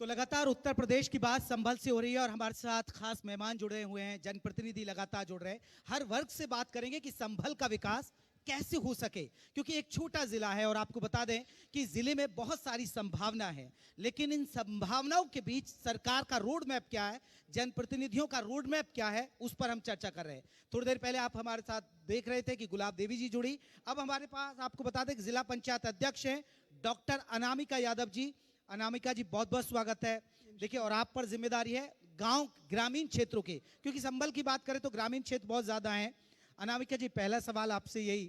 तो लगातार उत्तर प्रदेश की बात संभल से हो रही है और हमारे साथ खास मेहमान जुड़े हुए हैं, जनप्रतिनिधि लगातार जुड़ रहे हैं। हर वर्ग से बात करेंगे कि संभल का विकास कैसे हो सके, क्योंकि एक छोटा जिला है और आपको बता दें कि जिले में बहुत सारी संभावना है, लेकिन इन संभावनाओं के बीच सरकार का रोड मैप क्या है, जनप्रतिनिधियों का रोड मैप क्या है, उस पर हम चर्चा कर रहे हैं। थोड़ी देर पहले आप हमारे साथ देख रहे थे कि गुलाब देवी जी जुड़ी। अब हमारे पास आपको बता दें कि जिला पंचायत अध्यक्ष हैं डॉक्टर अनामिका यादव जी। अनामिका जी, बहुत बहुत स्वागत है। देखिए, और आप पर जिम्मेदारी है गांव ग्रामीण क्षेत्रों के, क्योंकि संभल की बात करें तो ग्रामीण क्षेत्र बहुत ज्यादा हैं। अनामिका जी, पहला सवाल आपसे यही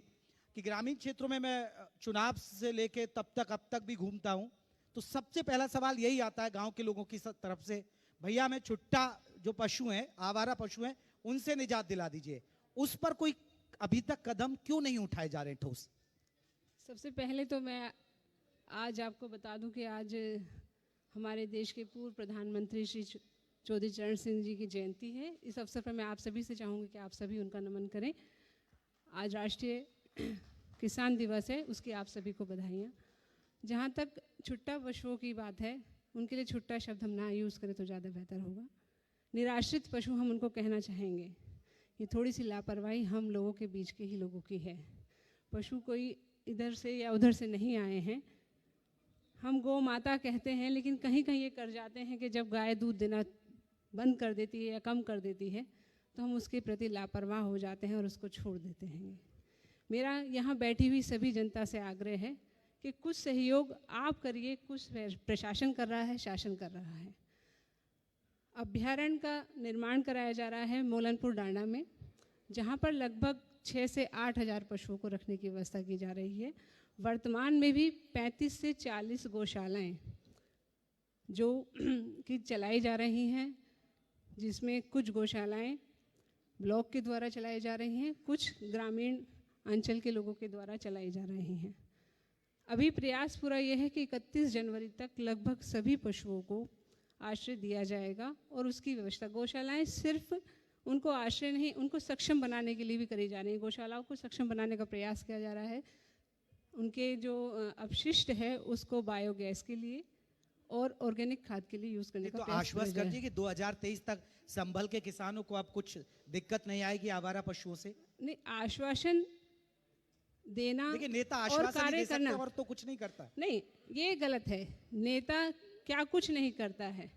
कि ग्रामीण क्षेत्रों में मैं चुनाव से लेके अब तक भी घूमता हूं, तो सबसे पहला सवाल यही आता है गांव के लोगों की तरफ से, भैया मैं छुट्टा जो पशु हैं, आवारा पशु हैं, उनसे निजात दिला दीजिए। उस पर कोई अभी तक कदम क्यों नहीं उठाए जा रहे ठोस? सबसे पहले तो मैं आज आपको बता दूं कि आज हमारे देश के पूर्व प्रधानमंत्री श्री चौधरी चरण सिंह जी की जयंती है। इस अवसर पर मैं आप सभी से चाहूँगी कि आप सभी उनका नमन करें। आज राष्ट्रीय किसान दिवस है, उसकी आप सभी को बधाइयाँ। जहाँ तक छुट्टा पशुओं की बात है, उनके लिए छुट्टा शब्द हम ना यूज़ करें तो ज़्यादा बेहतर होगा। निराश्रित पशु हम उनको कहना चाहेंगे। ये थोड़ी सी लापरवाही हम लोगों के बीच के ही लोगों की है। पशु कोई इधर से या उधर से नहीं आए हैं। हम गौ माता कहते हैं, लेकिन कहीं कहीं ये कर जाते हैं कि जब गाय दूध देना बंद कर देती है या कम कर देती है तो हम उसके प्रति लापरवाह हो जाते हैं और उसको छोड़ देते हैं। मेरा यहाँ बैठी हुई सभी जनता से आग्रह है कि कुछ सहयोग आप करिए, कुछ प्रशासन कर रहा है, शासन कर रहा है। अभ्यारण्य का निर्माण कराया जा रहा है मोलनपुर डांडा में, जहाँ पर लगभग 6 से 8 हज़ार पशुओं को रखने की व्यवस्था की जा रही है। वर्तमान में भी 35 से 40 गौशालाएं जो कि चलाई जा रही हैं, जिसमें कुछ गौशालाएं ब्लॉक के द्वारा चलाई जा रही हैं, कुछ ग्रामीण अंचल के लोगों के द्वारा चलाई जा रही हैं। अभी प्रयास पूरा यह है कि 31 जनवरी तक लगभग सभी पशुओं को आश्रय दिया जाएगा और उसकी व्यवस्था, गौशालाएं सिर्फ उनको आश्रय नहीं, उनको सक्षम बनाने के लिए भी करी जा रही है। गौशालाओं को सक्षम बनाने का प्रयास किया जा रहा है। उनके जो अपशिष्ट है उसको बायोगैस के लिए और ऑर्गेनिक खाद के लिए यूज करने का प्रयास आश्वस्त कर दीजिए कि 2023 तक संभल के किसानों को अब कुछ दिक्कत नहीं आएगी आवारा पशुओं से। नहीं, आश्वासन देना, देखिए नेता और आश्वासन कार्य दे सकता करना है और तो कुछ नहीं करता। नहीं, ये गलत है। नेता क्या कुछ नहीं करता है।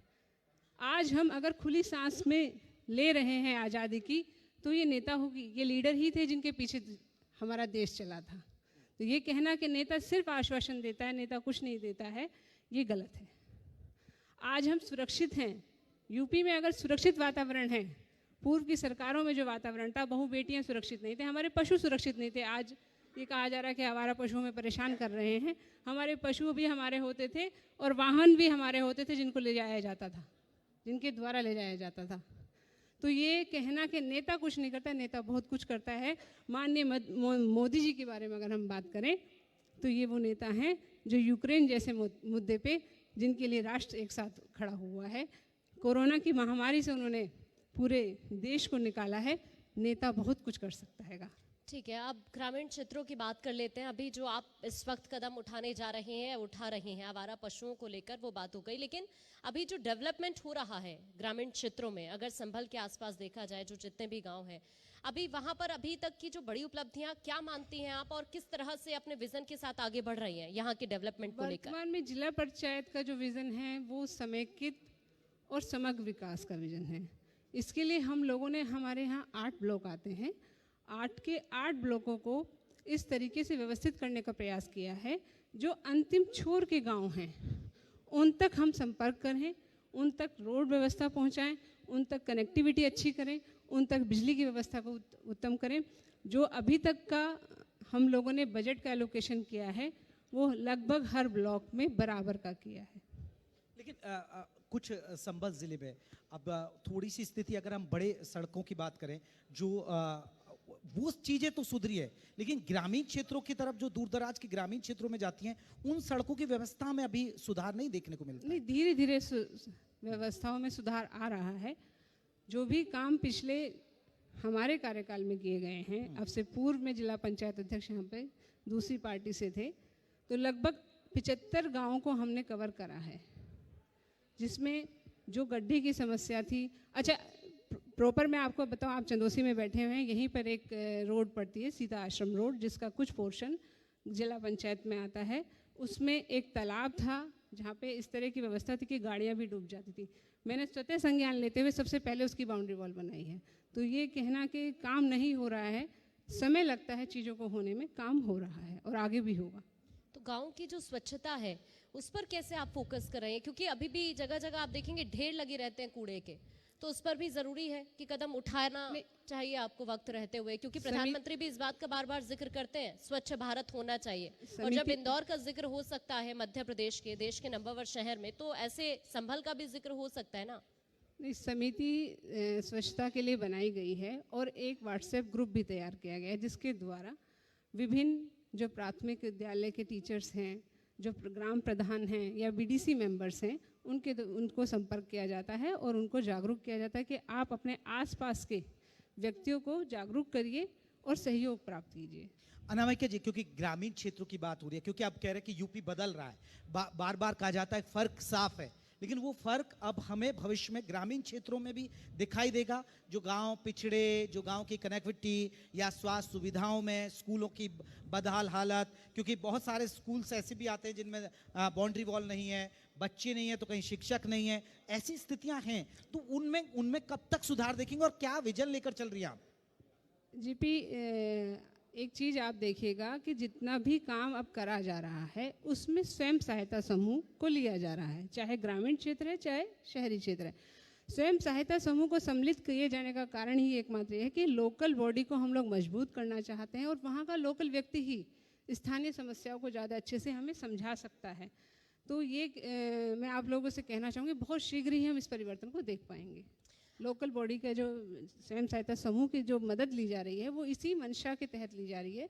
आज हम अगर खुली सांस में ले रहे हैं आज़ादी की, तो ये नेता होगी, ये लीडर ही थे जिनके पीछे हमारा देश चला था। तो ये कहना कि नेता सिर्फ आश्वासन देता है, नेता कुछ नहीं देता है, ये गलत है। आज हम सुरक्षित हैं। यूपी में अगर सुरक्षित वातावरण है, पूर्व की सरकारों में जो वातावरण था, बहू बेटियां सुरक्षित नहीं थे, हमारे पशु सुरक्षित नहीं थे। आज ये कहा जा रहा है कि आवारा पशुओं में परेशान कर रहे हैं। हमारे पशु भी हमारे होते थे और वाहन भी हमारे होते थे जिनको ले जाया जाता था, जिनके द्वारा ले जाया जाता था। तो ये कहना कि नेता कुछ नहीं करता, नेता बहुत कुछ करता है। माननीय मोदी जी के बारे में अगर हम बात करें तो ये वो नेता हैं जो यूक्रेन जैसे मुद्दे पे, जिनके लिए राष्ट्र एक साथ खड़ा हुआ है। कोरोना की महामारी से उन्होंने पूरे देश को निकाला है। नेता बहुत कुछ कर सकता है। ठीक है, अब ग्रामीण क्षेत्रों की बात कर लेते हैं। अभी जो आप इस वक्त कदम उठा रहे हैं आवारा पशुओं को लेकर, वो बात हो गई, लेकिन अभी जो डेवलपमेंट हो रहा है ग्रामीण क्षेत्रों में, अगर संभल के आसपास देखा जाए, जो जितने भी गांव हैं, अभी वहां पर अभी तक की जो बड़ी उपलब्धियां क्या मानती हैं आप, और किस तरह से अपने विजन के साथ आगे बढ़ रही हैं यहाँ के डेवलपमेंट को लेकर? वर्तमान में जिला पंचायत का जो विजन है वो समेकित और समग्र विकास का विजन है। इसके लिए हम लोगों ने, हमारे यहाँ 8 ब्लॉक आते हैं, 8 के 8 ब्लॉकों को इस तरीके से व्यवस्थित करने का प्रयास किया है, जो अंतिम छोर के गांव हैं उन तक हम संपर्क करें, उन तक रोड व्यवस्था पहुंचाएं, उन तक कनेक्टिविटी अच्छी करें, उन तक बिजली की व्यवस्था को उत्तम करें। जो अभी तक का हम लोगों ने बजट का एलोकेशन किया है वो लगभग हर ब्लॉक में बराबर का किया है। लेकिन कुछ संभल जिले में अब थोड़ी सी स्थिति, अगर हम बड़े सड़कों की बात करें, जो वो चीजें तो सुधरी है, लेकिन ग्रामीण क्षेत्रों की तरफ, जो दूर दराज के ग्रामीण क्षेत्रों में जाती हैं, उन सड़कों की व्यवस्था में अभी सुधार नहीं देखने को मिलता। नहीं, धीरे धीरे व्यवस्थाओं में सुधार आ रहा है। जो भी काम पिछले हमारे कार्यकाल में किए गए हैं, अब से पूर्व में जिला पंचायत अध्यक्ष यहाँ पे दूसरी पार्टी से थे, तो लगभग 75 गाँवों को हमने कवर करा है। जिसमें जो गड्ढे की समस्या थी। अच्छा, प्रॉपर मैं आपको बताऊं, आप चंदोसी में बैठे हुए हैं, यहीं पर एक रोड पड़ती है सीता आश्रम रोड, जिसका कुछ पोर्शन जिला पंचायत में आता है। उसमें एक तालाब था जहाँ पे इस तरह की व्यवस्था थी कि गाड़ियाँ भी डूब जाती थी। मैंने स्वतः संज्ञान लेते हुए सबसे पहले उसकी बाउंड्री वॉल बनाई है। तो ये कहना कि काम नहीं हो रहा है, समय लगता है चीज़ों को होने में, काम हो रहा है और आगे भी होगा। तो गांव की जो स्वच्छता है उस पर कैसे आप फोकस कर रहे हैं, क्योंकि अभी भी जगह जगह आप देखेंगे ढेर लगे रहते हैं कूड़े के, तो उस पर भी जरूरी है कि कदम उठाना चाहिए आपको वक्त रहते हुए, क्योंकि प्रधानमंत्री भी इस बात का बार बार जिक्र करते हैं स्वच्छ भारत होना चाहिए। और जब इंदौर का जिक्र हो सकता है मध्य प्रदेश के देश के नंबर 1 शहर में, तो ऐसे संभल का भी जिक्र हो सकता है ना। इस समिति स्वच्छता के लिए बनाई गई है और एक व्हाट्सएप ग्रुप भी तैयार किया गया है, जिसके द्वारा विभिन्न जो प्राथमिक विद्यालय के टीचर्स हैं, जो ग्राम प्रधान हैं या बीडीसी मेंबर्स हैं, उनको संपर्क किया जाता है और उनको जागरूक किया जाता है कि आप अपने आसपास के व्यक्तियों को जागरूक करिए और सहयोग प्राप्त कीजिए। अनामिका जी, क्योंकि ग्रामीण क्षेत्रों की बात हो रही है, क्योंकि आप कह रहे हैं कि यूपी बदल रहा है, बार बार कहा जाता है फर्क साफ है, लेकिन वो फर्क अब हमें भविष्य में ग्रामीण क्षेत्रों में भी दिखाई देगा। जो गांव पिछड़े, जो गांव की कनेक्टिविटी या स्वास्थ्य सुविधाओं में, स्कूलों की बदहाल हालत, क्योंकि बहुत सारे स्कूल्स ऐसे भी आते हैं जिनमें बाउंड्री वॉल नहीं है, बच्चे नहीं है, तो कहीं शिक्षक नहीं है, ऐसी स्थितियां हैं। तो उनमें कब तक सुधार देखेंगे और क्या विजन लेकर चल रही हैं आप? जीपी, एक चीज़ आप देखिएगा कि जितना भी काम अब करा जा रहा है उसमें स्वयं सहायता समूह को लिया जा रहा है, चाहे ग्रामीण क्षेत्र है चाहे शहरी क्षेत्र है। स्वयं सहायता समूह को सम्मिलित किए जाने का कारण ही एकमात्र है कि लोकल बॉडी को हम लोग मजबूत करना चाहते हैं और वहाँ का लोकल व्यक्ति ही स्थानीय समस्याओं को ज़्यादा अच्छे से हमें समझा सकता है। तो ये मैं आप लोगों से कहना चाहूँगी, बहुत शीघ्र ही हम इस परिवर्तन को देख पाएंगे। लोकल बॉडी का जो स्वयं सहायता समूह की जो मदद ली जा रही है वो इसी मंशा के तहत ली जा रही है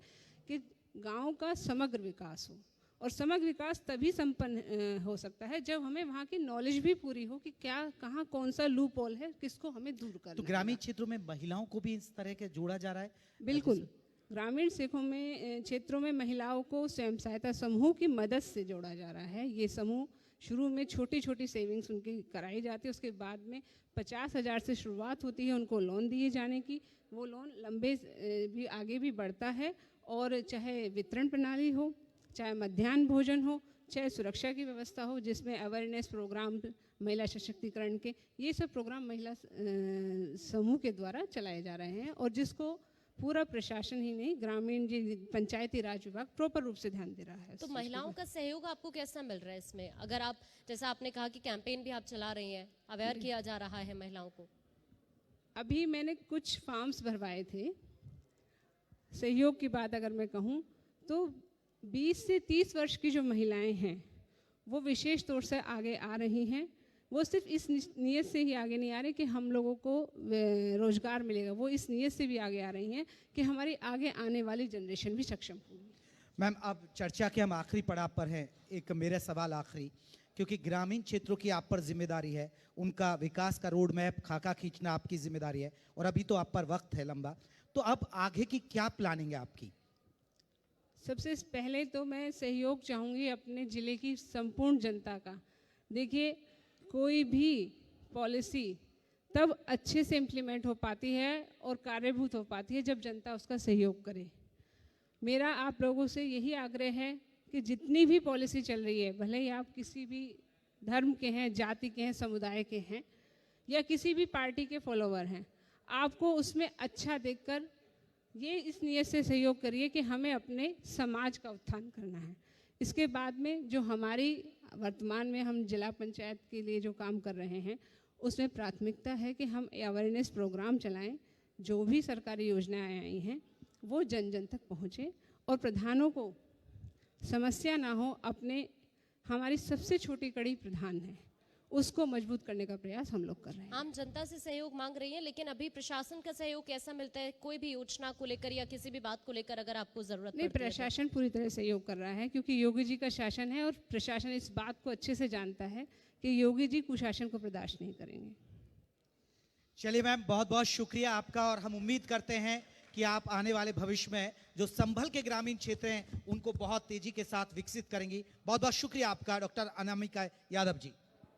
कि गांव का समग्र विकास हो, और समग्र विकास तभी संपन्न हो सकता है जब हमें वहाँ की नॉलेज भी पूरी हो कि क्या कहाँ कौन सा लूप होल है, किसको हमें दूर करना है। तो ग्रामीण क्षेत्रों में महिलाओं को भी इस तरह के जोड़ा जा रहा है? बिल्कुल, ग्रामीण क्षेत्रों में महिलाओं को स्वयं सहायता समूह की मदद से जोड़ा जा रहा है। ये समूह शुरू में छोटी छोटी सेविंग्स उनकी कराई जाती है, उसके बाद में 50,000 से शुरुआत होती है उनको लोन दिए जाने की। वो लोन लंबे भी आगे भी बढ़ता है, और चाहे वितरण प्रणाली हो, चाहे मध्याह्न भोजन हो, चाहे सुरक्षा की व्यवस्था हो, जिसमें अवेयरनेस प्रोग्राम, महिला सशक्तिकरण के, ये सब प्रोग्राम महिला समूह के द्वारा चलाए जा रहे हैं, और जिसको पूरा प्रशासन ही नहीं, ग्रामीण जी पंचायती राज विभाग प्रॉपर रूप से ध्यान दे रहा है। तो महिलाओं का सहयोग आपको कैसा मिल रहा है इसमें? अगर आप, जैसा आपने कहा कि कैंपेन भी आप चला रही हैं, अवेयर किया जा रहा है महिलाओं को। अभी मैंने कुछ फॉर्म्स भरवाए थे। सहयोग की बात अगर मैं कहूँ तो 20 से 30 वर्ष की जो महिलाएं हैं वो विशेष तौर से आगे आ रही हैं। वो सिर्फ इस नीयत से ही आगे नहीं आ रहे कि हम लोगों को रोजगार मिलेगा, वो इस नीयत से भी आगे आ रही हैं कि हमारी आगे आने वाली जनरेशन भी सक्षम होगी। मैम, अब चर्चा के हम आखिरी पड़ाव पर हैं। एक मेरा सवाल आखिरी, क्योंकि ग्रामीण क्षेत्रों की आप पर जिम्मेदारी है, उनका विकास का रोड मैप खाका खींचना आपकी जिम्मेदारी है, और अभी तो आप पर वक्त है लंबा, तो अब आगे की क्या प्लानिंग है आपकी? सबसे पहले तो मैं सहयोग चाहूँगी अपने ज़िले की संपूर्ण जनता का। देखिए, कोई भी पॉलिसी तब अच्छे से इम्प्लीमेंट हो पाती है और कार्यभूत हो पाती है जब जनता उसका सहयोग करे। मेरा आप लोगों से यही आग्रह है कि जितनी भी पॉलिसी चल रही है, भले ही आप किसी भी धर्म के हैं, जाति के हैं, समुदाय के हैं, या किसी भी पार्टी के फॉलोवर हैं, आपको उसमें अच्छा देखकर ये इस नियत से सहयोग करिए कि हमें अपने समाज का उत्थान करना है। इसके बाद में जो हमारी वर्तमान में हम जिला पंचायत के लिए जो काम कर रहे हैं, उसमें प्राथमिकता है कि हम अवेयरनेस प्रोग्राम चलाएं, जो भी सरकारी योजनाएं आई हैं वो जन जन तक पहुँचे, और प्रधानों को समस्या ना हो। अपने हमारी सबसे छोटी कड़ी प्रधान है, उसको मजबूत करने का प्रयास हम लोग कर रहे हैं। आम जनता से सहयोग मांग रही हैं, लेकिन अभी प्रशासन का सहयोग कैसा मिलता है? कोई भी योजना को लेकर या किसी भी बात को लेकर अगर आपको जरूरत नहीं, पड़ती है तो? प्रशासन पूरी तरह सहयोग कर रहा है, क्योंकि योगी जी का शासन है और प्रशासन इस बात को अच्छे से जानता है कि योगी जी कुशासन को बर्दाश्त नहीं करेंगे। चलिए मैम, बहुत बहुत शुक्रिया आपका, और हम उम्मीद करते हैं कि आप आने वाले भविष्य में जो संभल के ग्रामीण क्षेत्र हैं उनको बहुत तेजी के साथ विकसित करेंगी। बहुत बहुत शुक्रिया आपका, डॉक्टर अनामिका यादव जी।